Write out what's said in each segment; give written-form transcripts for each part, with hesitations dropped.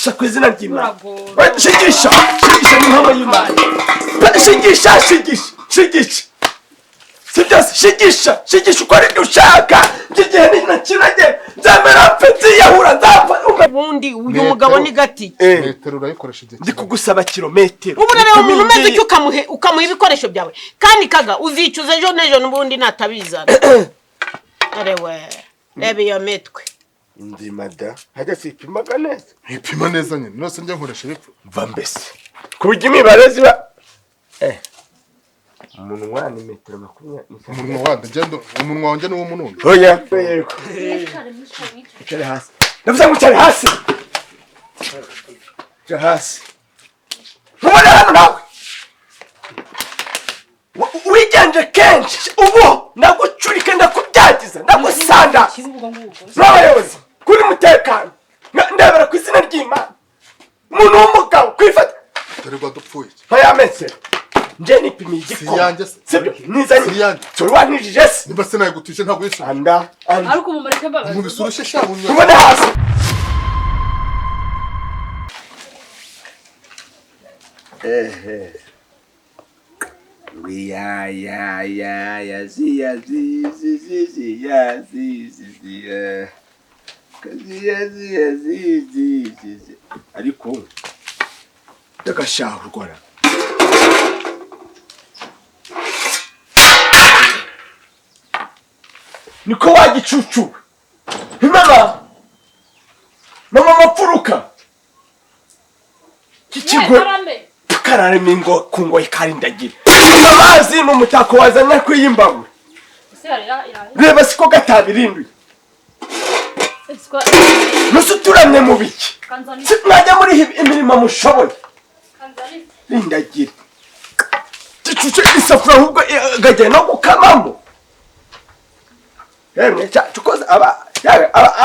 shigisha ku izina ry'Imana shigisha ni nkama y'Imana shigisha si byose shigisha uko ari ushaka igihe ninakinage nzamera mfite yahura nzapfa ubundi uyu mugabo ni gati metero urayikoresha igihe ndi kugusaba kilometero ubu rero umuntu umeze icyo ukamuha ibikoresho byawe kandi kaga uzicuza ejo n'ejo n'ubundi natabizana arewe reba iyo metwe ndi mada hajya sipimaga neza ipima neza nyine nose njya nkoresha ibipfu mva mbese kubijya imibare ziba umunwa ni metero 20 umunwa wande ngendo umunwa wanjye ni w'umunundo oya yego cyari hasi ndavuze ngo cyari hasi mubona hano nawe wigenje kenshi ubu ndagucurika ndakubyagiza ndagusanda n'abayobozi kuri mutekano ndabera ku izina ry'Imana umuntu w'umugabo kwifata turigwa dupfuye ntayametse nje nipimiye igikoma sibyo nizanye turi wanijije se nimba senaye gutuje ntabwo yisho anda ariko mumureke mbaga mu bisurushe shamu ubona hasi ariko ndagashahurwa niko wagicucu mama mapfuruka kikigwe karare mingo kungo ikarindagira amazi n'umutako wazanye kwiyimbawe reba siko gatabirindwi nusuturamye mu biki mwajya muri imirimo mushoboye rindagira gicucu isafura ahubwo gajya no gukamamo yemwe cyacukoza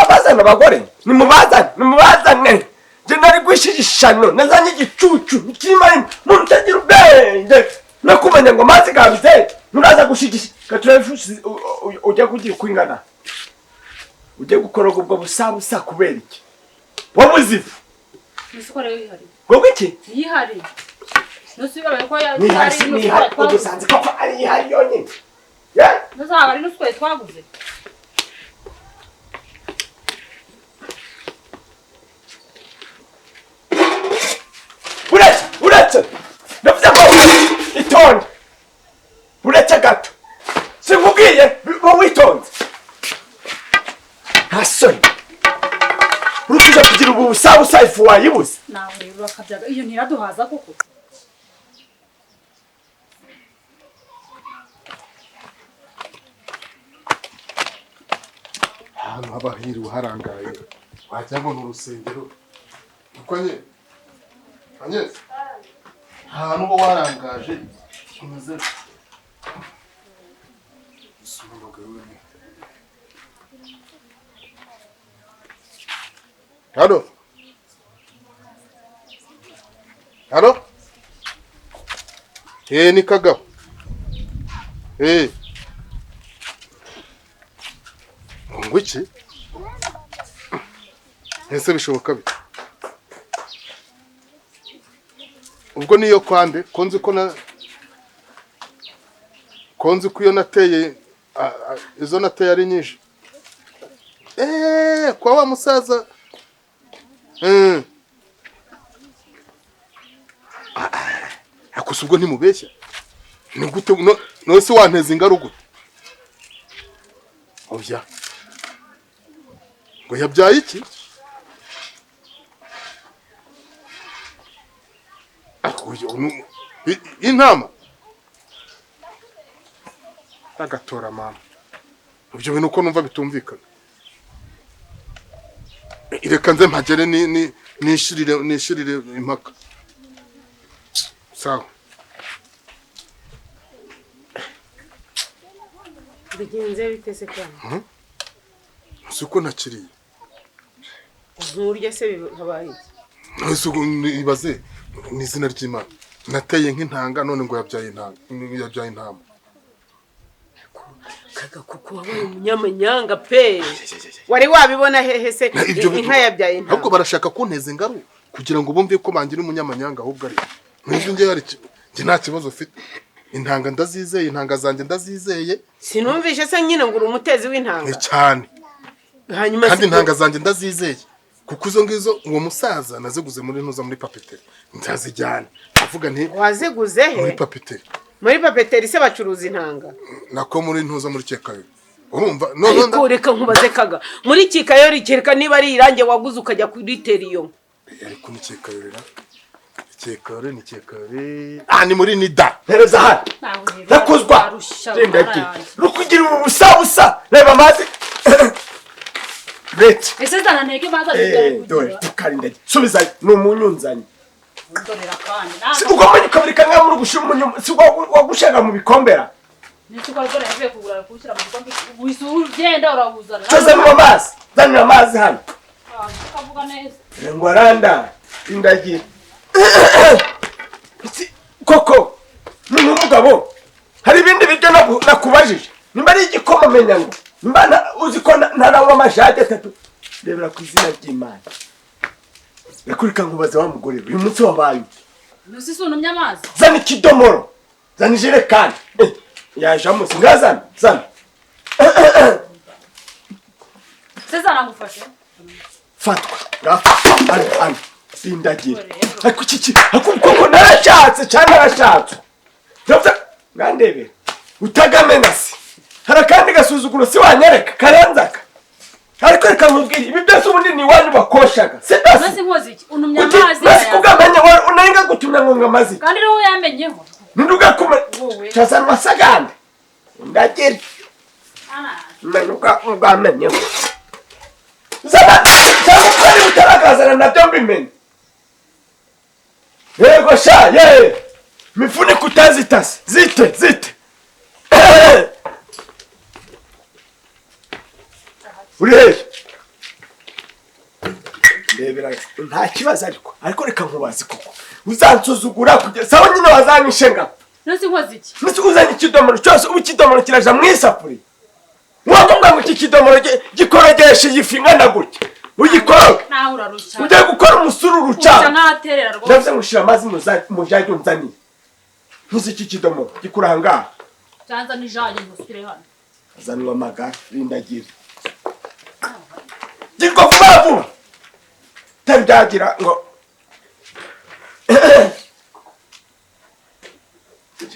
abazana abagore nimubazane je nari gwishishano nazanye igicucu nikimari muntu utagira ubwenge nakumenya ngo mazi gabize nuraza gushigisha katurafushi ujya kugira kwingana ujye gukoroga ubwo busabusa kubera iki wamuzifu musikore yihari gogo iki yihari nusibara ko ya ni udusanze ko ari yihari yonyine ya nuzaba ari nuswe twaguze uretse ndavuze ngo itonde uretse gato sinkubwiye witonze nta soni urukuje kugira ubu busabusa ifu wayibuze nawe rero bakabyaga iyo ntiraduhaza koko ahantu haba hiriwe harangaye wajya ngo ni urusengero uko nye anyeze ahantu uba warangaje umeze halo halo ni kagabo ngo iki ese bishoboka bite ubwo niyo kwande konzi ko iyo nateye izo nateye ari nyinshi kwa wa musaza akoze ubwo ntimubeshya ni gute nose wanteza ingaru gute oya ngo yabyaye iki intama agatora mama ibyo bintu uko numva bitumvikana reka nze mpagere nishirire impaka sawa bigenze bitese kana suko nakiriye nturye se habaye suko ibaze ni izina ry'Imana nateye nk'intanga none ngo yabyaye intama kaga kuko wabaye umunyamanyanga pe wari wabibona hehe se inka yabyaye intama ahubwo barashaka kunteza ingaru kugira ngo bumve ko bangira umunyamanyanga ahubwo ari mwese njye nta kibazo ufite intanga ndazizeye intanga zanjye ndazizeye sinumvishe se nyine ngo uri umutezi w'intanga cyane hanyuma kandi intanga zanjye ndazizeye kuko izo ngizo uwo musaza naziguze muri ntuza muri papeteri nzazijyana avuga nti waziguze he muri papeteri se bacuruza intanga nako muri ntuza muri Kikayo urumva ariko reka nkubaze kaga muri Kikayo rikereka niba ari irange waguze ukajya kuri teriyo ariko ni Kikayo rera Kikayo ni Kikayo ni muri nida pereza hano nakuzwa ndaki rukugira ubusabusa reba amazi Bete. Ese zana ntege maza dore tukarindage. Subiza n'umunyunzanye. ndorera kandi. Ugomanye kabirika nka muri gushira umunyum. Wagushaga mu bikombera. Nisuko dore yavuye kugura kushyira mu bikombe. Wisu ugenda urabuzana. Choza mu mazi. Zanira amazi hano. Ukavuga neza. Ngwaranda indagi. Koko. N'umugabo. Hari ibindi biryo nakubajije. Nimba ari igikoma menya ngo. Mbana uziko narawa amashati atatu rebera ku izina ry'Imana yakurika nkubaza wa mugore uyu munsi wabaye nusi sunumye amazi zana ikidomoro zana ijerekani yaje amusi ngazana zana sezana ngufashe fatwa ngafa ani sindagira ariko kiki akubwo narashatse cyane narashatse ndavya ngandebera utagamenasi harakandi gasuzuguro si wanyereka karanzaka ariko reka nkubwire ibi byose ubundi ni wanyu bakoshaga sedasi nasi nkoze iki unumya amazi nasi kugamenya unayenga gutumya ngo amazi kandi rero yamenyeho nduga kuma cyasana masaganda ndagere menuka ngamenyeho zaba cyangwa utaragazana na byombi meni yego sha ye mifune kutazitasi zite Urihe Lebera nta kibazo ariko reka nkubazi koko uzansuzugura kugeza sawa nyine wazanyishenga nasi nkoze iki nasi uzanye ikidomoro cyose ubu kidomoro kiraja mwisapuri wakumva ngo iki kidomoro gikorogeshe yifingana gutya uyikoroge naho urarusha ujye gukora umusururu cyane nkaterera rwose ndavuze ngushira amazi mujaje unzani ntuzi iki kidomoro gikuranga cyanza nijaje musire hano azanwa amaga rindagira Jiko vuba Tabyagira ngo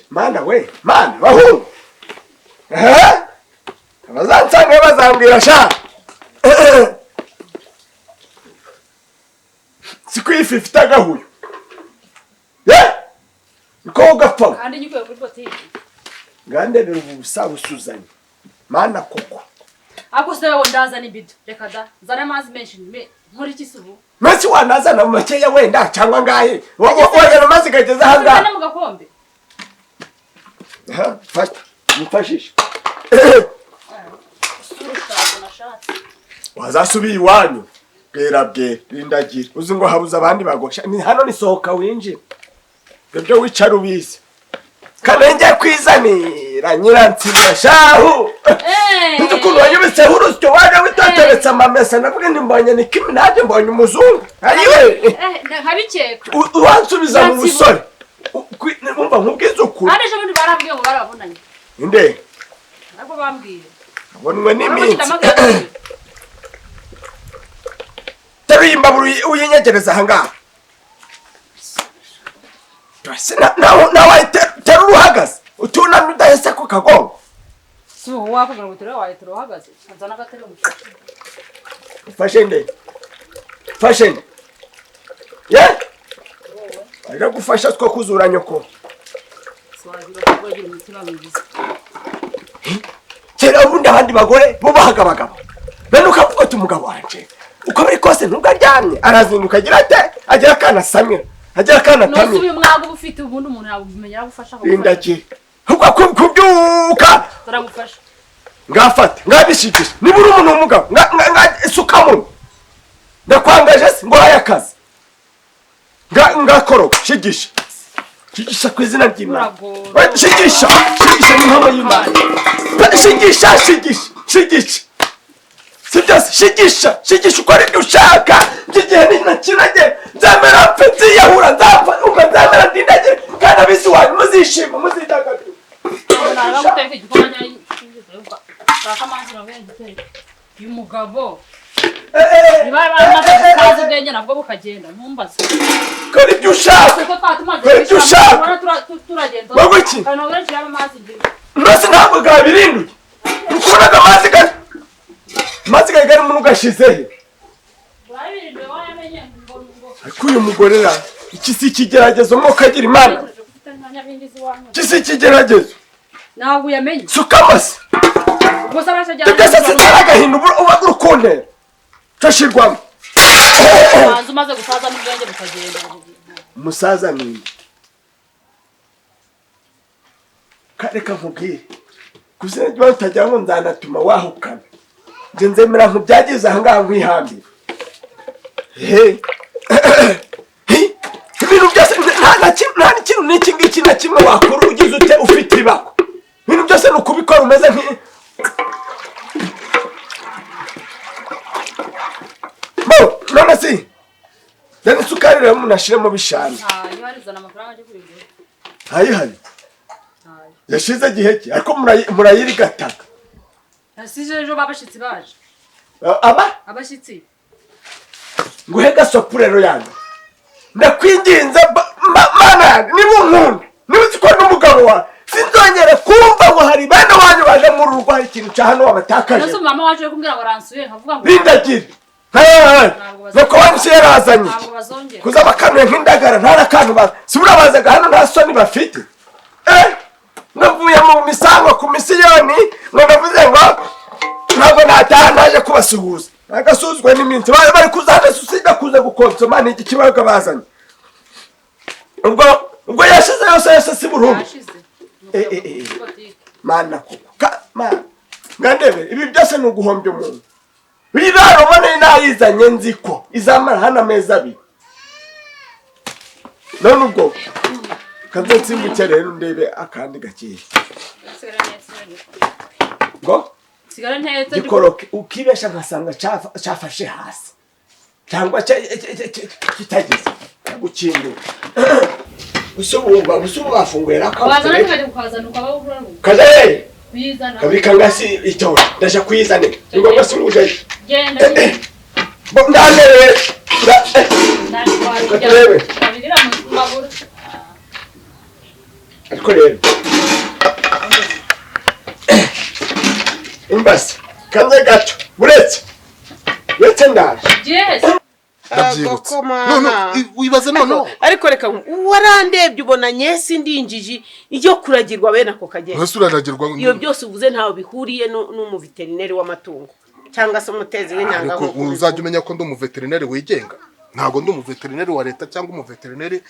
Mana we mana bahungu Abazansanga bazambwira sha Sikwififita gahuyo Ko gapfa kandi nyikuye kuri botike Ngandebera ubusabusuzanye Mana koko ako se wewe ndazana ibido reka da zana amazi menshi muri kisubu Mesi wanazana mu makeya wenda cyangwa ngahe wagera amazi gageza hanga zana mu gakombe fata mufashisha wazasubiye iwanyu bwe rindagira uzi ngo habuza abandi bagosha ni hano ni sohoka winjira byo wicara ubizi kanenge kwizanira nyirantsira shahu ndukuntu wanyubitse urusyo waje witoteretse amamesa navuga ndi mbonye ni kimi naje mbonye umuzungu ariwe nkabikeka uwansubiza mu busore umva nkubwiza ukuri kandi ejo bundi barambwiye ngo barabonanye inde ntabwo bambwiye abonwe n'iminsi teruye imbaburu uyinyegereza ahangaha nawe tera uruhagaze utunamye udahese ku kagongo si wowe wakubwira ngo tere wawe tere uhagaze nzana agatebe mu cyaro fashe nde ye ari gufasha two kuzura nyoko swagira ko bagira umutima mwiza kera ubundi abandi bagore bo bahaga abagabo none ukavuga ati umugabo wanje uko biri kose ntugaryamye arazinduka agira ate agira akana samira agira akana tamira no subi mwago bufite ubundi umuntu yabumenya gufasha ko indaki huko kubyuka turagufasha ngafata ngabishikisha nibura umuntu w'umugabo sukamu ndakwangaje se ngo hayakaze ngakoro shigisha ku izina ry'Imana shigisha ni nkama y'Imana shigisha si byose shigisha uko ari ushaka by'igihe nina kirage nzemera bakagenda ntumbaze kora ibyo ushaka kora ibyo ushaka turagenda wowe iki kandi urashiramo amazi ngiye nose ntabwo gabirinduye ukubonaga amazi gari mu gashizehe urabirinduye wayamenye ngo ariko uyu mugore ra iki si ikigeragezo mo kagira imana iki si ikigeragezo ntabwo uyamenye suka amase gusa arashajyana byose sitaragahinda uba urukuntera cashirwamo banza umaze gusaza n'ubwenge bukagenda umusaza nini kareka nkubwire kuzina jya utagira ngo nzanatuma wahukana nje nzemera nkubyagize ahangaha nkwihambira ibintu byose nta n'ikintu n'iki ngiki na kimwe wakora ugize ute ufite ibako ibintu byose ni ukubikora umeze none si deni isukari rero umuntu ashiremo bishanu hayihari yashize igihe ki ariko murayirigataka yasize ejo babashitsi baje abashitsi nguhe gasopu rero yanjye ndakwinginze mana yanjye niba unkunda niba uzi ko n'umugabo wawe sinzongere kumva ngo hari bene wanyu baje muri urugo hari ikintu cya hano wabatakaje nose mama waje kumbwira ngo ransuye nkavuga ngo bindagire nuko wanyu yarazanye kuza bakanuye nk'indagara nta n'akantu si urabazaga hano nta soni bafite navuye mu misango ku misiyoni ngo navuze ngo ntabwo nataha naje kubasuhuza nagasuzwe n'iminsi bari kuza hano usibye kuza gukonsoma ni iki kibaga bazanye ubwo yashize yose si burundu mana ngandebe ibi byose ni uguhombya umuntu biraro bone nayizanye nziko izamara hano amezi abiri none ubwo kaze nsimbuke rero ndebe akandi gakiye ngo sigara ntetse gikoroke ukibesha ngasanga cyafashe hasi cyangwa kitageze gukindura usubu bafunguye wazana nikaje kukazana ukaba uvura kaje bizana kabika ngasi itora ndaje kuyizana ngo ngasi uje genda ndandere ndani kwa rebe abirira mu maguru ariko rero imbasi kanze gato uretse ndaje yes ndabyibutse wibaze noneho ariko reka warandebye ubona nyesi ndinjiji iyo kuragirwa bene ako kagenda ntose uraragirwa iyo byose uvuze ntaho bihuriye n'umuveterineri w'amatungo cyangwa se umutezi w'inyanga ariko uzajya umenya ko ndi umuveterineri wigenga ntabwo ndi umuveterineri wa leta cyangwa umuveterineri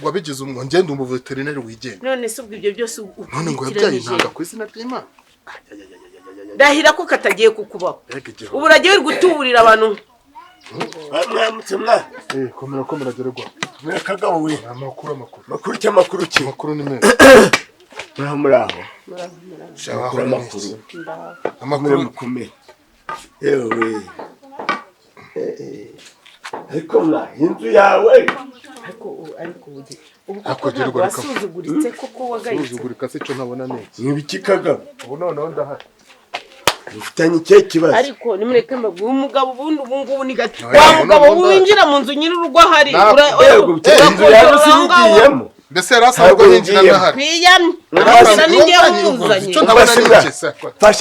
wabigize umwuga ngende umuveterineri wigenga none se ubwo ibyo byose none ngo yabyaye intanga ku izina ry'Imana ndahira ko katagiye kukubaho ubu uragiye uri gutuburira abantu mwamutse mwana komera gererwa mwakagabo we amakuru cy'amakuru ki amakuru ni meza muraho shaho amakuru mukomeye yewe ariko mwa inzu yawe ariko ubu ntabwo wasuzuguritse koko wagayitse usuzugurika se cyo ntabona neza n'ibiki kagabo ubu noneho ndahari ufitanye icyo kibazo ariko nimureke mbabwire umugabo ubundi ubu ngubu ni gato wa mugabo winjira mu nzu nyiri urugo ahari inzu yawe sinigiyemo mbese yari asanzwe yinjira ndahari kwiyamye arasa n'ingiye umuzanye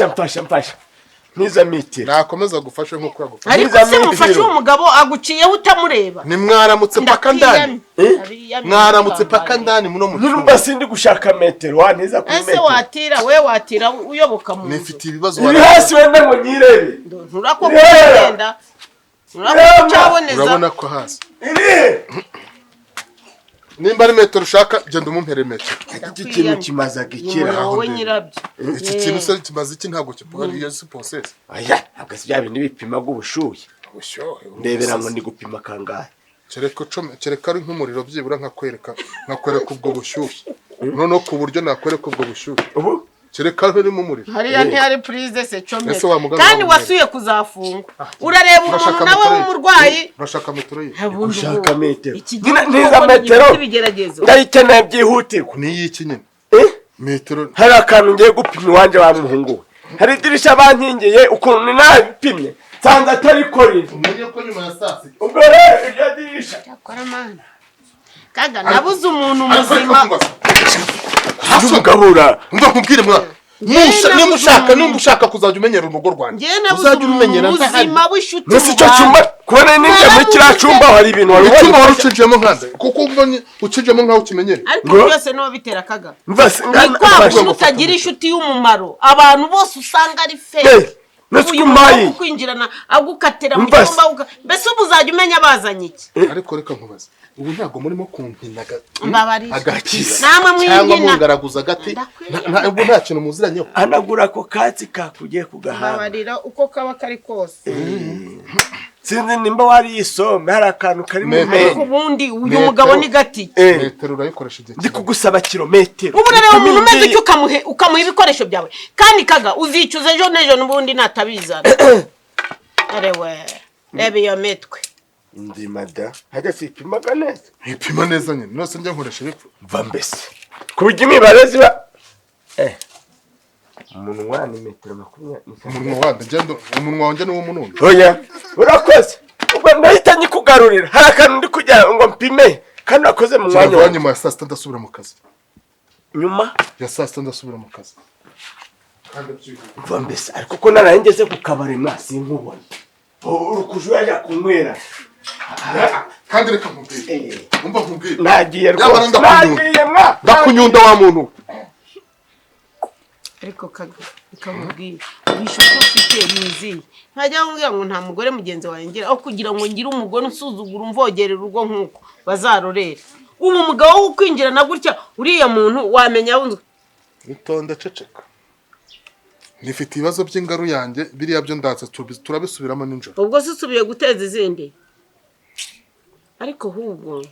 mfasha niza mitira nakomeza gufasha nk'uko yagufasha ariko se mufashe uwo mugabo aguciyeho utamureba ni mwaramutse paka ndani mwaramutse paka ndani muno mu nurumba sindi gushaka metero waneza ku metero ese watira uyoboka mu nifite ibibazo uri hasi wenda ngo nyirebe nturako kugenda nturako urabona ko hasi nimba ari metero ushaka genda umumpere metero iki kintu kimaza gikira wowe nyirabyo iki kintu se kimaze iki ntabwo kipora iyo si process aya ntabwo bya bintu bipima gubushuye ndebera ngo ndi gupima kangahe kereka ari nk'umuriro byibura nkakwereka ubwo bushyushye noneho ku buryo nakwereka ubwo bushyushye ubu kereka birimo umuriro hariya ntihari purize se cometse kandi wasuye kuzafungwa urareba umuntu nawe w'umurwayi urashaka metero ye ushaka metero niza metero ndayikeneye byihutirwa niyiki nyine metero hari akantu ngiye gupima iwanje wa muhungu hari idirisha bankingiye ukuntu nabipimye nsanze atari kori umenye ko nyuma ya saa sita ubwo rero iryo dirisha cyakora mana kaga nabuze umuntu muzima umugabura umva nkubwire mwana nimba ushaka kuzajya umenyera urugo rwanjye uzajya urumenyera muzima w'ishuti nese icyo cyumba kubona ninjye muri kiriya cyumba hari ibintu wari icyumba wari ucinjiyemo nkanze kuko ubonye ucinjiyemo nkaho ukimenyere ariko byose niwo bitera kaga ni utagira inshuti y'umumaro abantu bose usanga ari fake uyu muntu kwinjirana agukatira mu cyumba mbese ubu uzajya umenya bazanye iki ariko reka nkubaze ubu ntabwo murimo kumpina agakiza namwe mwingina cyangwa mungaraguza agati ubu nta kintu muziranyeho anagura ako katsi kakugiye kugahanga babarira uko kaba kari kose sinzi nimba wari isome hari akantu kari mu ariko ubundi uyu mugabo ni gati metero urayikoresha igihe ndi kugusaba kilometero ubu rero umuntu umeze icyo ukamuha ibikoresho byawe kandi kaga uzicuza ejo n'ejo n'ubundi natabizana arewe reba iyo mitwe ndima da hajya sipimaga neza ipima neza nyine nose njya nkoresha ibipfu mva mbese ku buryo imibare ziba umunwa ni metero 20 umunwa wanjye ni uw'umununi oya urakoze ubwo ndahita nyikugarurira hari akantu ndi kugira ngo mpime kandi wakoze mu mwanya wa nyuma ya saa sita ndasubira mu kazi nyuma ya saa sita ndasubira mu kazi mva mbese ariko ko naraye ngeze ku kabari mwasi nkubona urukuje yajya kunywera kandi reka nkubwire umva nkubwire nagiye rwose nagiye ndakunyunda wa muntu ariko kaga ikamubwira ubishuko ufite niziye ntajya ngira ngo nta mugore mugenzi wawe ngira aho kugira ngo ngire umugore usuzugura umvogere urugo nkuko bazarorera ubu mugabo wo kwinjira na gutya uriya muntu wamenya wunzwe bitonde ceceka nifite ibibazo by'ingaru yanjye biriya byo ndatse turabisubiramo ninjoro ubwo se usubiye guteza izindi ariko hubwo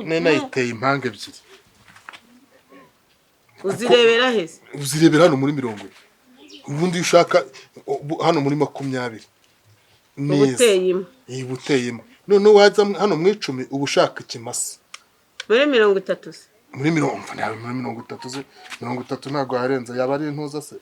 nayiteye impanga ebyiri uzirebera hese uzirebera hano muri 40 ubundi ushaka hano muri 20 neza ubuteyemo none waza hano mu 10 ubu ushaka ikimasa muri 30 se muri 30 30 ntago harenze yaba ari intuza se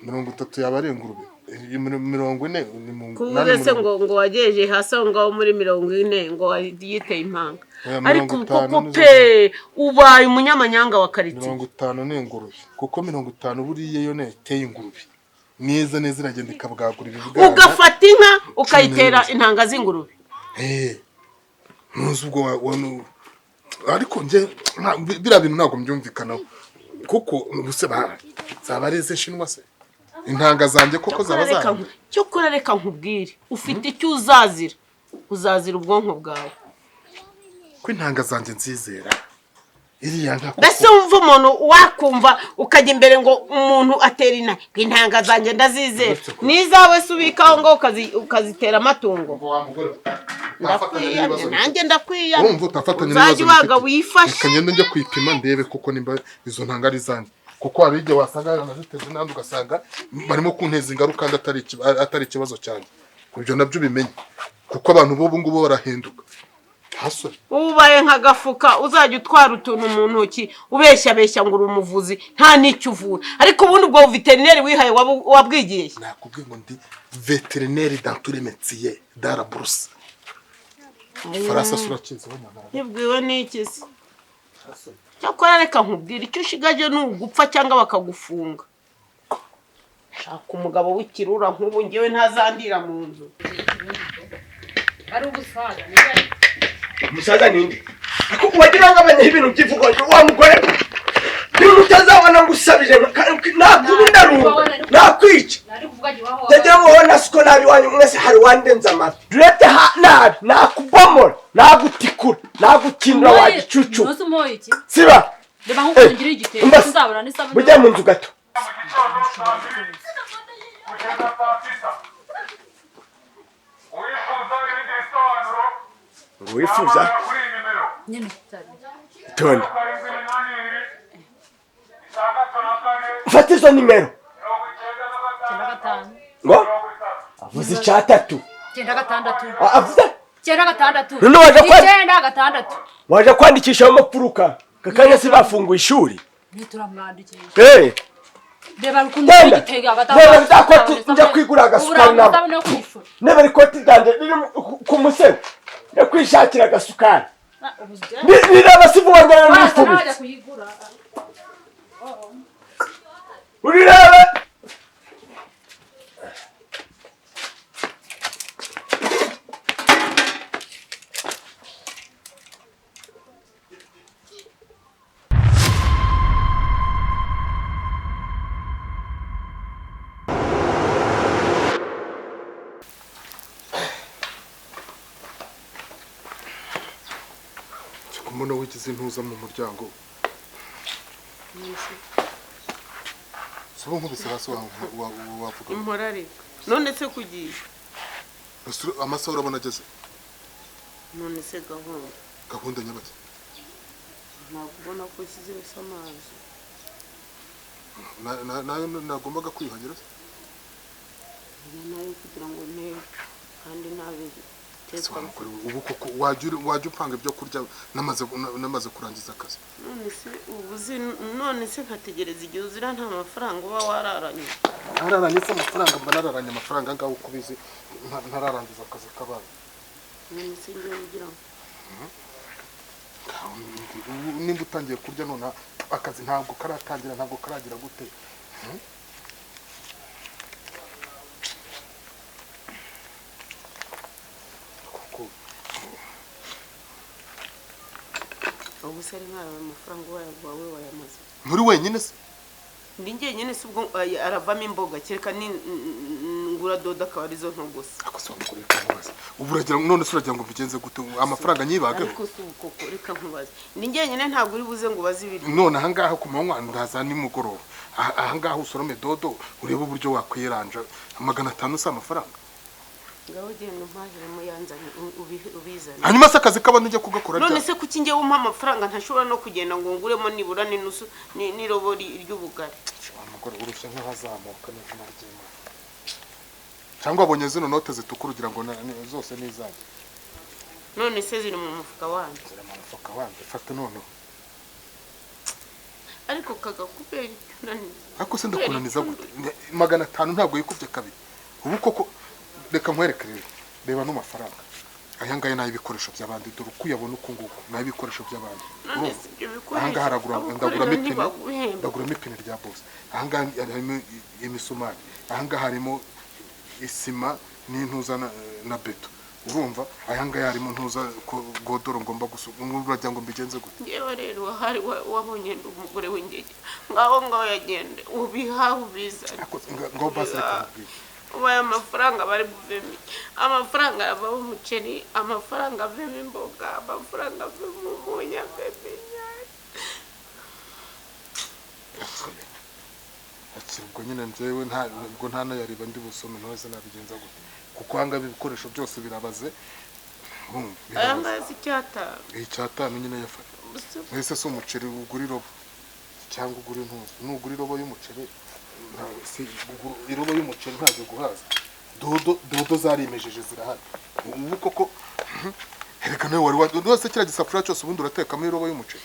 30 yaba ari ingurube 40 ni mu kuvuze se ngo wageje hasi ngo muri 40 ngo yiteye impanga ariko koko pe ubaye umunyamanyanga wa kariti 50 ni ingurube kuko 50 buriye yo neteye ingurube neza iragenda ikabwagura ibibwana ugafata inka ukayitera intanga z'ingurube nuzi ubwo ariko nje bira bintu ntago mbyumvikanaho kuko ubuse zabareze shinwa se intanga zanjye koko zabazana cyo kurareka nkubwire ufite icyo uzazira ubwonko bwawe ko intanga zanjye nzizera iriya nka koko bese umva umuntu wakumva ukajya imbere ngo umuntu atera intanga zanjye ndazizera nizawe subikaho ngo ukazitera amatungo nanjye ndakwiyana urumva utafatanya n'ibibazo waga wifashe kagenda njya kwipima ndebe kuko nimba izo ntanga ari zanjye kuko hari igihe wasanga naraziteze n'andi ugasanga barimo kunteza ingaruka kandi atari ikibazo cyane ibyo nabyo bimenye kuko abantu b'ubu ngubu barahinduka hasore ubaye nk'agafuka uzajya utwara utuntu mu ntoki ubeshya ngo uri umuvuzi nta n'icyo uvura ariko ubundi ubwo veterineri wihaye wabwigiye nakubwiye ngo ndi veterineri dans tous les métiers dans la bourse farasa surakiza w'amara yibwiwe n'iki se cyakora reka nkubwira icyo ushigaje ni ugupfa cyangwa bakagufunga shaka umugabo w'ikirura nk'ubu ngewe ntazandira mu nzu ari ubusaza umusaza ninde ariko wagira ngo amenye ibintu byivugo wa mugore niba utazabona ngo usabije nakubunda ruba nakwica ndagira ngo wowe nasuko nabi wanyu mwese hari wandenza amafi durete nabi nakubomora nagutikura nagukindura wagicucu siba reba nk'ukungira igitero nzabura n'isabune bujya mu nzu gato wifuza nyine toni fata izo nimero 95 ngo avuze icatatu 96 avuze 96 none waje kwa 96 waje kwandikisha amapuruka kakanya si bafunguye ishuri nituramwandikisha reba rukundo Genda. igitega Reba bidakoti njya kwigura agasukari nawe. no kwishura Nebe ikoti ryanjye riri ku musego. Njya kwishakira agasukari. Nireba sivu wongera n'ifubitse. Urirebe. Kumona wigize intuza mu muryango. Sabo nkubise hasi wavuga. Imporare. None se kugiye. Amasaha urabona ageze. None se gahunda. Gahunda nyabaki. Nagubona ko kiziwe samazi. Nayo nagombaga kwihagera. Nayo kugira ngo nteko kandi nabizi. Ubu koko wajya upanga ibyo kurya namaze kurangiza akazi. None se nkategereza igihe uzira nta mafaranga uba wararanye. Nararanye se amafaranga mba nararanye amafaranga ngaho ukubizi ntararangiza akazi k'abana. None se ngiye ugira nimba utangiye kurya none akazi ntabwo karatangira ntabwo karagira gute. ubu se ari nk'ayo amafaranga wawe wayamaze. Muri wenyine se? Ndi njyenyine se ubwo aravamo imboga kereka ngura dodo akaba arizo nto gusa. Ako se wamukoreka nkubaze. Ubu uragira none se uragira ngo mbigenze gute amafaranga nyibage? Ariko se koko reka nkubaze. Ndi njyenyine ntabwo uri buze ngo bazi ibiri. None aha ngaha ku manywa ndaza nimugoroba. Aha ngaha usorome dodo urebe uburyo wakwiranja 500 se amafaranga. Ngaho genda mpahiremo yanzanye ubizana. Hanyuma se akazi k'abantu ujye kugakora none se kuki ngiye umpa amafaranga ntashobora no kugenda ngo nguremo nibura n'inusu n'irobo ry'ubugari. Umugore urushye nk'azamuka n'izina ry'Imana. Cyangwa abonye zino note zitukura ugira ngo zose nizanjye. None se ziri mu mufuka wanjye. Ziri mu mufuka wanjye fata none. Ariko kagakubera nani. Ako se ndakunaniza gute 500 ntabwo yikubye kabiri. Ubu koko reka nkwereke reba no mafaranga. Aya ngaya nayo ibikoresho by'abandi dore kuyabona uko nguko nayo ibikoresho by'abandi. Aha ngaha ndagura mipine rya boss. Aha ngaha harimo imisumari. Aha ngaha harimo isima n'intuza na beto. Urumva aya ngaya harimo ntuza godoro ngomba urajya ngo mbigenze gute. Ngewe rero hari wabonye umugore w'ingege ngaho yagende ubiha ubiza. Ngo basi reka mbwira. Ubaya amafaranga bari buvemo amafaranga yava mu muceri amafaranga avemo imboga amafaranga avemo umunya bebenya. Ubwo nyine njyewe nta nayariba ndi busome nose nabigenza gute kuko hanga ibikoresho byose birabaze. Aya ngazi icyatanu nyine yafata. Ese so umuceri ugura irobo cyangwa ugura intuzo n'ugura irobo y'umuceri irobo y'umuceri ntabwo guhaza dodo zarimejeje zirahari. Ubu koko hereka nawe wari wose kira gisafuriya cyose ubundi uratekamo irobo y'umuceri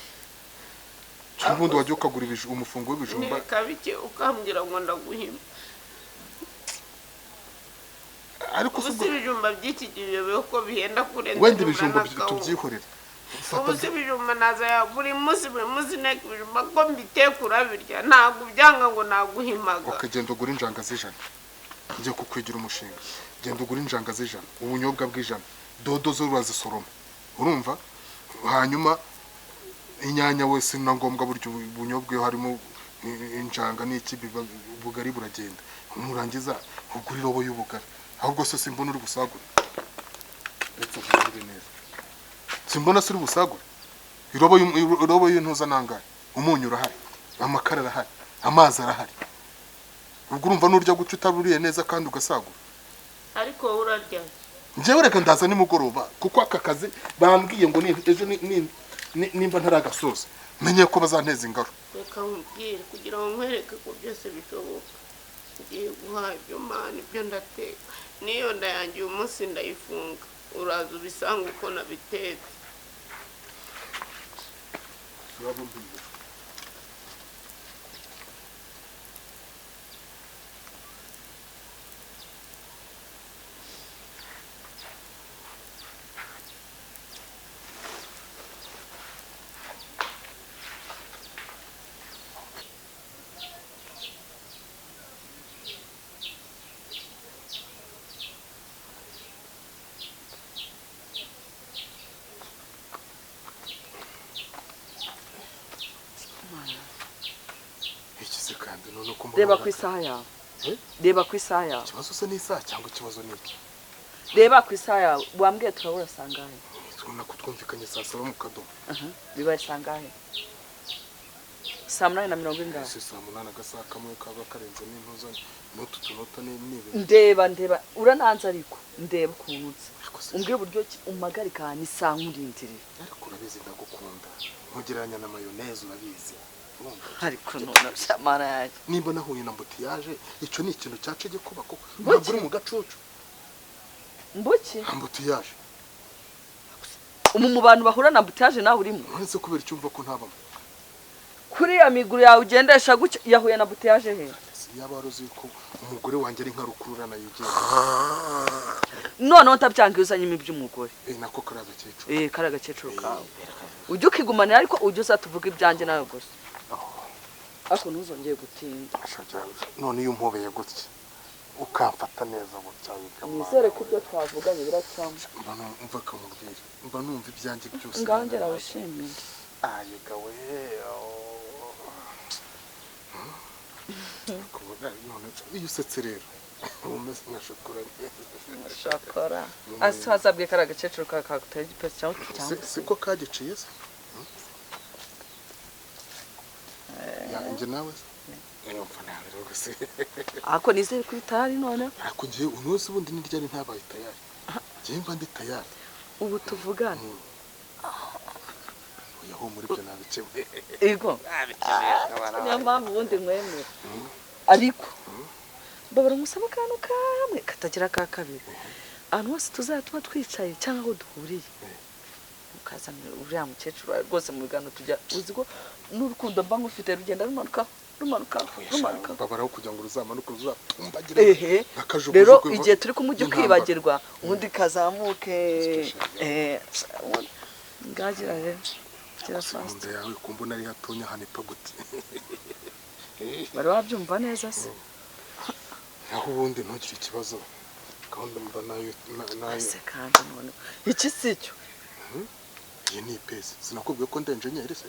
cyangwa ubundi wajya ukagura umufungo w'ibijumba kabike ukambwira ngo ndaguhima. ariko ubu ibijumba by'iki gihe uko bihenda kurenza wenda ibijumba tubyihorera. Ubu ibijumba naza ya buri munsi nek ibijumba ko mbitekura birya ntabwo byanga ngo naguhimaga. Ukagenda ugura injanga z'ijana njye kukwigira umushinga. Genda ugura injanga z'ijana ubunyobwa bw'ijana dodo zo urazisoroma urumva. Hanyuma inyanya wese na ngombwa buryo ubunyobwa harimo injanga n'ikibi bugari buragenda. Umurangiza ugura irobo y'ubugari ahubwo se simbona uri busagura. Ndetse ugire neza simbona siri busagura irobo y'intuza nangaye. Umunyu urahari amakara arahari amazi arahari. Ubwo urumva n'urya guca utaburiye neza kandi ugasagura. Ariko urarya njyewe reka ndaza nimugoroba kuko aka kazi bambwiye ngo ejo nimba ntaragasoza menye ko bazanteza ingaro. Reka nkubwire kugira ngo nkwereke ko byose bishoboka. Ngiye guhaha ibyo mana ibyo ndateka niyo ndayangiye umunsi ndayifunga uraza ubisanga uko nabitetse. reba ku isaha yawe reba ku isaha yawe ikibazo se ni isaha cyangwa ikibazo ni iki reba ku isaha yawe wambwiye turabura sangahe tubona ko twumvikanye saa saba mu kadomo bibaye sangahe saa munani na mirongo ingahe saa munani agasaha kamwe kaba karenze n'intuzo n'utu tunota n'ibintu ndeba urananze ariko ndeba ukuntu umbwira uburyo umpagarika ni saa nkurindiriye ariko urabizi ndagukunda ntugereranya na mayoneze urabizi ariko none shamana yaje nimba nahuye na mbutiyaje icyo ni ikintu cyacu giye kuba koko ntabwo uri mu gacucu mbuki mbutiyaje mu bantu bahura na mbutiyaje nawe urimo uretse kubera icyumva ko ntabamo kuri ya miguru yawe ugendesha gutya yahuye na mbutiyaje he yaba waruzi ko umugore wanjye ari nka rukururana yigenga noneho ntabyangiye uzanyemo iby'umugore nako kari agakecuru kari agakecuru kawe ujye ukigumanira ariko ujye uzatuvuga ibyanjye nawe gusa ariko ntuzongeye gutinda none iyo umpobeye gutya ukamfata neza gutya nizere ko ibyo twavuganye biracamo mva kamubwira mba numva ibyanjye byose ngangera wishimiye ayega we iyo usetse rero umeze nka shokora shokora ase hazabwiye kari agakecuru kakagutera igipesi cyangwa siko kagiciye se yanjye nawe ako nizere ko bitari none ariko ngiye umunsi ubundi niryari ntabaye tayari ngiye mba ndi tayari ubu tuvugana yaho muri byo nabikemwe ego niyo mpamvu ubundi mwemera ariko babara umusaba akantu kamwe katagira ka kabiri ahantu hose tuzatuma twicaye cyangwa aho duhuriye ukazana uriya mukecuru rwose mu biganiro tujya uzi ko n'urukundo mba nkufite rugenda rumanuka babaraho kugira ngo ruzamanuke ruzatumbagire rero igihe turi kumujya ukibagirwa ubundi kazamuke ngagira rero kirafasta yawe kumbona ari hatonya hanipa gute bari wabyumva neza se aho ubundi ntugire ikibazo kandi mba nayo se kandi none iki sicyo iyi ni ipesi sinakubwiye ko ndi engineer se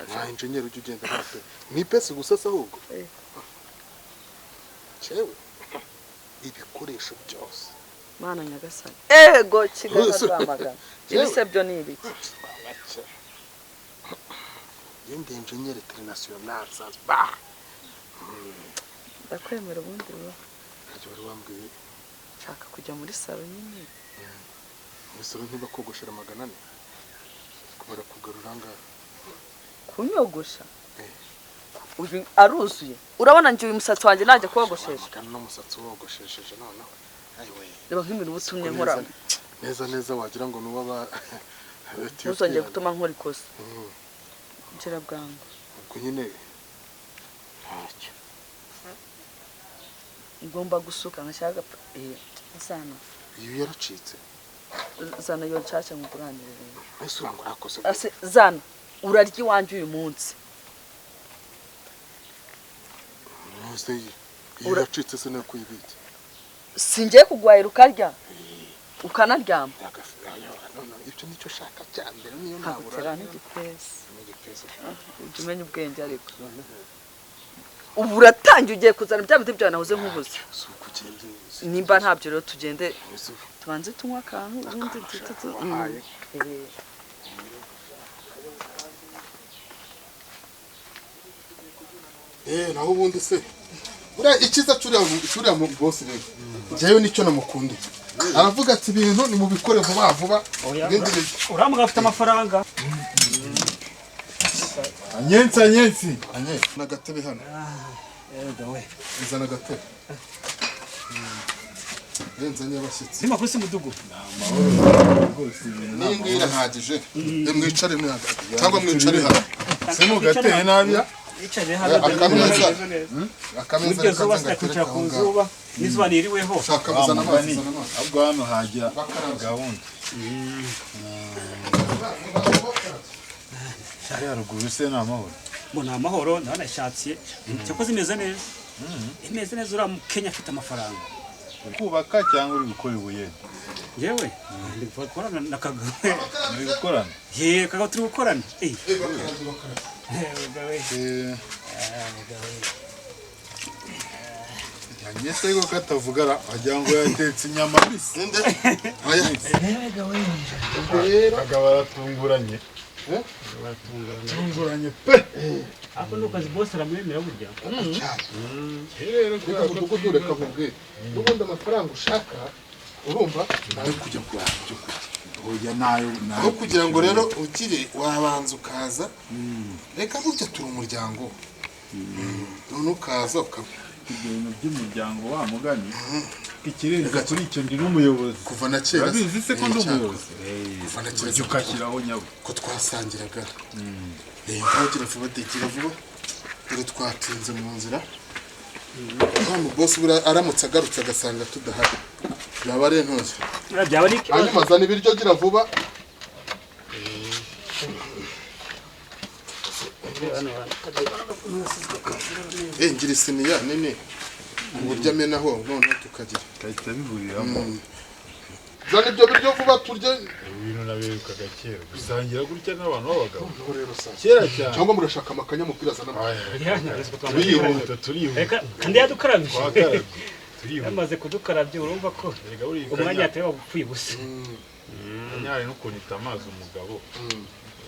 nta engineer ujya ugenda hafi ni ipesi gusa se ahubwo cyewe ibikoresho byose mana nyagasani ego kigali rwamagana ibise byo ni ibiki yende engineer international ba ndakwemera ubundi rero wari wambwiye nshaka kujya muri salo nyine muri salo ntiba kogoshera 400 kubara kugarura ngaho kunyogosha aruzuye urabona ngiye umusatsi wanjye najya kogoshesha kandi no musatsi wogoshesheje none ayiwe reba nk'ibintu butumye nkora neza wagira ngo nuba ba ntuzongeye gutuma nkora ikosa ngira bwangu ubwo nyine ntacyo ngomba gusuka nkashaka sana iyo yaracitse zana yo nshasha ngukuranire ese urangura akose ase zana urarya iwanje uyu munsi nose iyo yaracitse se no kuyibiki singiye kugwaye rukarya ukanaryama ibyo nicyo shaka cyambere niyo ntabura n'igipesi umenye ubwenge ariko ubu uratangiye ugiye kuzana bya biti byawe nahoze nkubuze nimba ntabyo rero tugende tubanze tunywa akantu ubundi naho ubundi se uriya ikiza cyuriya mu bosi rero njyewe nicyo namukunde aravuga ati ibintu ni mu bikore vuba vuba uramuga afite amafaranga anyensi nagatebe hano we izana agatebe nzanye abashyitsi zima kuri mudugu n'ingiyi irahagije mwicare cyangwa mwicare hano se mugateye nabi icare hano akameza zuba sitakicara ku zuba n'izuba niriweho shaka muzana amazi ahubwo hano hajya gahunda hari haruguru se ni amahoro mbona amahoro ndanashatsiye cyakoze imeze neza imeze neza uriya mukenya afite amafaranga kubaka cyangwa uri gukora ibuye yewe ndi gukorana na Kagame muri gukorana ye Kagame turi gukorana yanyese ko katavugara wagira ngo yatetse inyama mbisi aga baratunguranye baratunguranye pe ako nukazi boss aramwemera burya rero reka mudugudu reka mubwire n'ubundi amafaranga ushaka urumva nawe kujya kurara byo oya nayo aho kugira ngo rero ukire wabanza ukaza reka burya turi umuryango none ukaza ibintu by'umuryango wa mugani ikirenga kuri icyo ndi n'umuyobozi kuva na kera bizi se ko ndi umuyobozi kuva na kera ukashyiraho nyabo ko twasangiraga ntagira vuba tekera vuba dore twatinze mu nzira hano boss aramutse agarutse agasanga tudahari byaba ari intozi byaba ari hanyuma zana ibiryo gira vuba ngira isiniya nini uburyo amenaho none tukagira kahita bihuriramo zana ibyo biryo vuba turye ibintu nabirukaga kera gusangira gutya n'abantu b'abagabo kera cyane cyangwa murashaka amakanya mupira zana turihuta turihuta reka kandi yadukarabije turihuta yamaze kudukarabye urumva ko umwanya yateye wapfuye gusa nyari n'ukunita amazi umugabo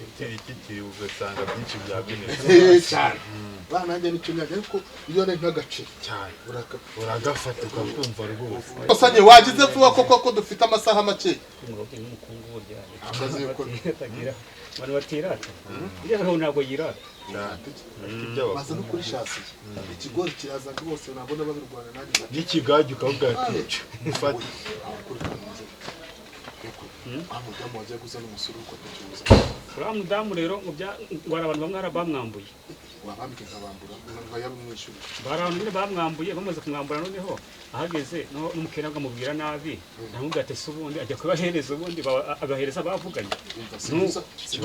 ikitiri ugasanga byinshi byabonetse cyane bananjye nicyo nyaje ariko iyo ne nk'agace cyane uragafata ukakumva rwose osanye wagize vuba koko dufite amasaha make umukungu burya amaze ko tagira abantu batirata iyo ntabwo yirata maze no kuri shasi ikigori kiraza rwose nabona babirwana nanjye n'ikigaju ukavuga ati ufate amudamu wajya guzana umusuru uko tucyuza uriya mudamu rero ngo abantu bamwe bamwambuye wabambye nkabambura ngo yabumwishyura bari abantu nyine bamwambuye bamaze kumwambura noneho ahageze n'umukene akamubwira nabi namubwira ati se ubundi ajya kubahereza ubundi agahereza abavuganye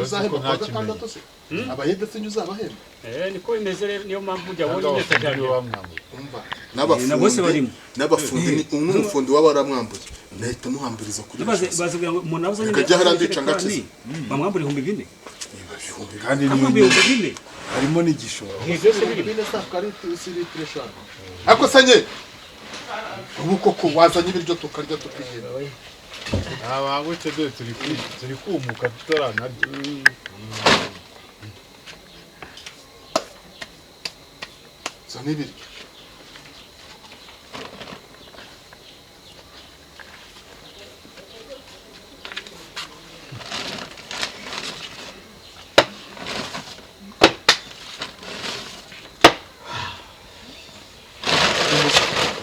uzahemba kwa gatandatu se abahembe se uzabahemba niko bimeze rero niyo mpamvu ujya abonye neza cyane n'abafundi n'umufundi waba waramwambuye nahita muhambiriza kuri bazubwira ngo umuntu abuzanye akajya harandica ngaki bamwambura 2000 kandi ni harimo n'igishoro ako sanye ubu koko wazanye ibiryo tukarya tukigenda abangutse dore turi kumuka tutaranarya zana ibiryo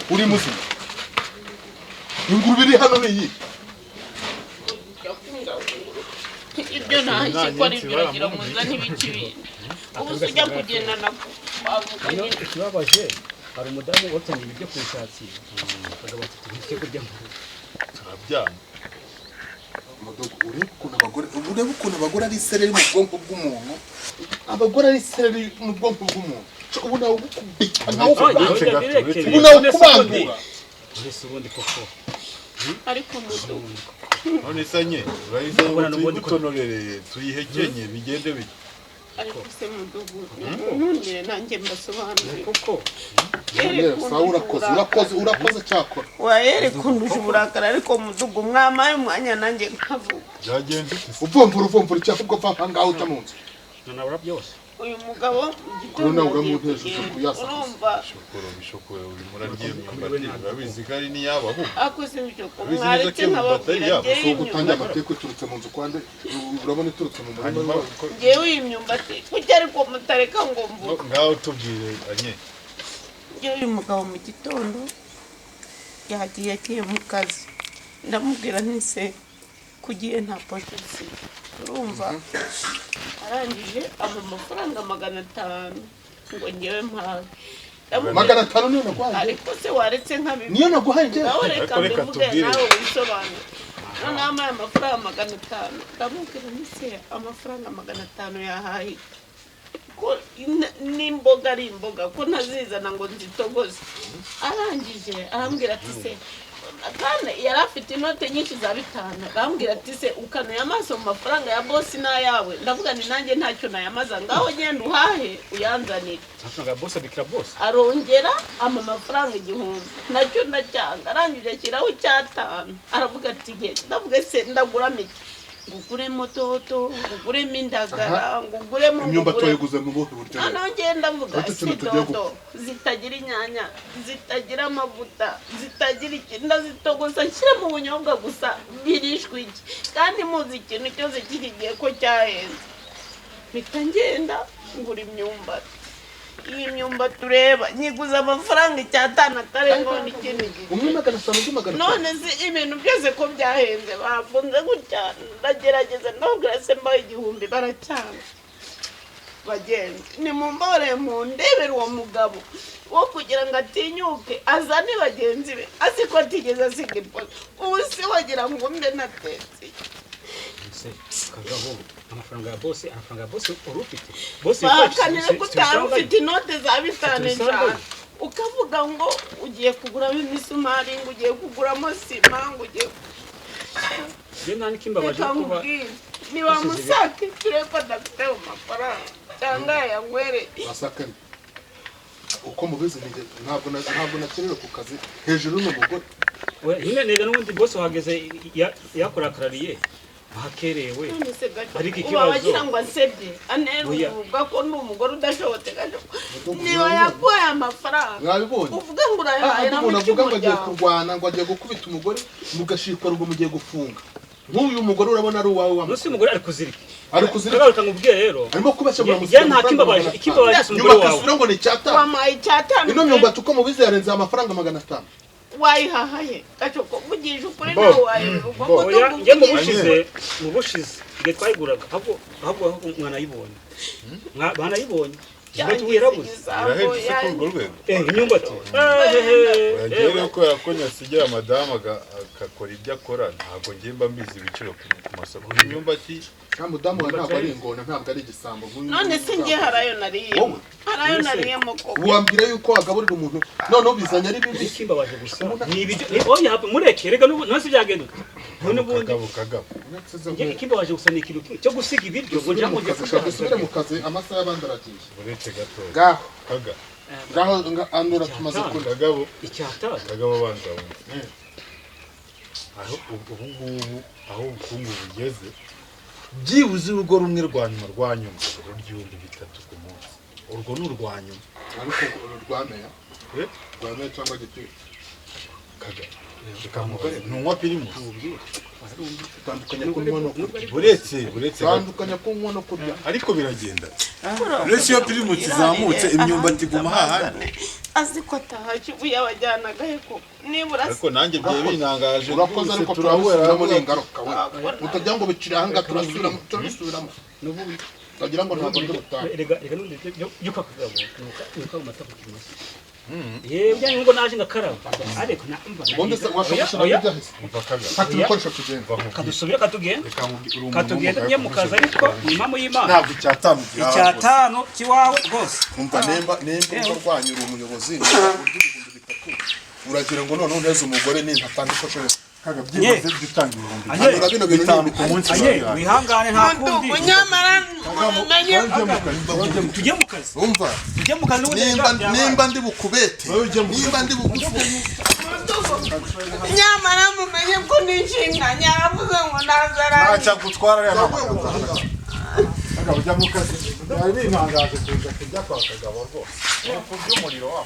uri muzima ingurube iri hano niyi ibyo ntashye ko ari ibyo uragira ngo nzane ibiki bintu ubu se ujya kugenda nabwo wavuganye ikibabaje hari umudamu watanye ibiryo ku ishatsi akagabo ati tujye kurya turabyana ureba ukuntu abagore ari isereri mu bwonko bw'umuntu abagore ari isereri mu bwonko bw'umuntu ubu nawe ugukubita ubu nawe ukubangura ubundi koko ariko mudugu none sanye urahise tuyigotonorere tuyihekenye bigende bike ariko se mudugu ntunire nanjye mbasobanurire koko urakoze cyakora wayereka unduje uburakari ariko mudugu mwamaye umwanya nanjye nkavuga byagenze uvumbura icyavuga va ahangaha ujya mu nzu nanabura byose uyu mugabo urabona uramuntesheje kuyasa urumva bishokora uri murarye imyumbati urabizi ko ari n'iyabaho akoze ibishoko mwaretse nkababwira so gutangira amateka iturutse mu nzu kwande urabona iturutse mu murima ngewe iyi myumbati kuki ariko mutareka ngo mvuge ngaho tubwire anye ngewe uyu mugabo mu gitondo yagiye agiye mu kazi ndamubwira ntise kugiye nta polisi urumva arangije ama amafaranga 500 ngo ngewe mpawe 500 niyo naguhaye ariko se waretse nkabibi niyo naguhaye ngewe nawe reka mbivuge nawe wisobanure none amaye amafaranga 500 ndamubwira ntise amafaranga 500 yahaye ko n'imboga ari imboga ko ntazizana ngo nzitogoze arangije arambwira ati se kandi yari afite inote nyinshi za 5 arambwira ati se ukanuye amaso mu mafaranga ya bosi n'ayawe ndavuga ni nanjye ntacyo nayamaza ngaho genda uhahe uyanzanire amafaranga ya bosi abikira bosi arongera ama mafaranga 1000 nacyo ndacyanga arangije ashyiraho 5 aravuga ati genda ndavuga se ndagura miki nguguremo toto nguguremo indagara nguguremo imyumbati wayiguze mu buhe buryo ngenda mvuga si toto zitagira inyanya zitagira amavuta zitagira ikintu ndazitogoza nshyira mu bunyobwa gusa birishwe iki kandi muzi ikintu cyose kigiye ko cyahenze mpita ngenda ngura imyumbati iyi myumbati tureba nyiguza amafaranga 5 atarengo n'ikindi gihe none si ibintu byose ko byahenze bafunze gutya ndagerageza ndabwira se mbaye 1000 baracyanga bagenzi ni mumbore mu ndebera uwo mugabo wo kugira ngo atinyuke azane bagenzi be asiko atigeze asiga ipoto ubu si wagira ngo mbe natetse kagabo amafaranga ya bosi urufite bosi bakanira ufite inote za 5 cyane ukavuga ngo ugiye kuguramo imisumari ngo ugiye kuguramo sima ngo ugiye nani kimbabaje kuba niba musake tureko dafite amafaranga cyangwa yangwere basakari uko mubizi ntabwo nakerera ku kazi hejuru n'umugore nyine nega n'ubundi bosi wahageze yakurakarariye hakerewe ariko ikibazo wagira ngo asebye aneruvuga ko ndi umugore udashobotse gajo niba yakuye amafaranga mwabibonye uvuga ngo urayahaye na muti ngo agiye kurwana ngo agiye gukubita umugore mugashikwa rugo mugiye gufunga nk'uyu mugore urabona ari uwawe wa musi umugore ari kuzirika ukamubwiye rero arimo kubashobora musi nta kimbabaje umugore wawe nyuma ngo ni cyata wamaye cyata ino myumbati uko mubizi yarenze amafaranga 500 wayihahaye gacoko mugije ukuri nawe wayirugo nge mu bushize nge twayiguraga ahubwo mwana yibonye banayibonye imyumbati uragere ko yakonya sigira madama akakora ibyo akora ntabwo ngiye mba mbizi ibiciro ku masoko imyumbati mudamu ntabwo ari ingona ntabwo ari igisambo none se ngiye harayo nariye moko wambwira yuko wagaburira umuntu none ubizanya ari bibi kimbabaje gusa ni ibyo oya hapo mureke rega nose byagenda none bundi kagabo kimbabaje gusa ni ikintu cyo gusiga ibiryo ngo njya gusubira mu kazi amasaha y'abandi aragiye uretse gato ngaho andura tumaze kurya kagabo icyata kagabo banza aho ubu aho ubukungu bugeze byibuze urugo rumwe rwa nyuma ruryumbi 3 ku munsi urwo ni urwanyuma ariko urwameya rwameya cyangwa gitwi kagamugore nunywa pirimu tandukanya kunywa no kurya uretse tandukanya kunywa no kurya ariko biragenda uretse iyo pirimu kizamutse imyumbati guma hahandi aziko tahaje uyabajyana gahe ko nibura ariko nanjye bye binangaje urakoze ariko turahura muri ngaruka utagira ngo bicira hanga turasubiramo n'ubundi tagira ngo ntabwo ndi gutaha rega n'undi yo kakagabo nuko amata ku kimasa byanye ngo naje ngakaraba ariko namba bonde se washobora byahise umvakaga fata ibikoresho tugenda kadusubira katugenda nye mukaza ariko impamo y'Imana ntabwo icyatanu icyatanu kiwawe rwose umva nemba urwanya uri umuyobozi uragira ngo none neza umugore ni ntatandikosho kaga byibuze dutanga ibihumbi bino bintu ku munsi wihangane nta kundi nyamara menye tujye mu kazi umva nimba ndi bukubete nimba ndi nyamara mumenye ko nishinga nyaravuze ngo ndazara acha gutwara ya ujya mu kazi yari bintangaje kuza kujya kwa kagabo rwose ku by'umuriro wa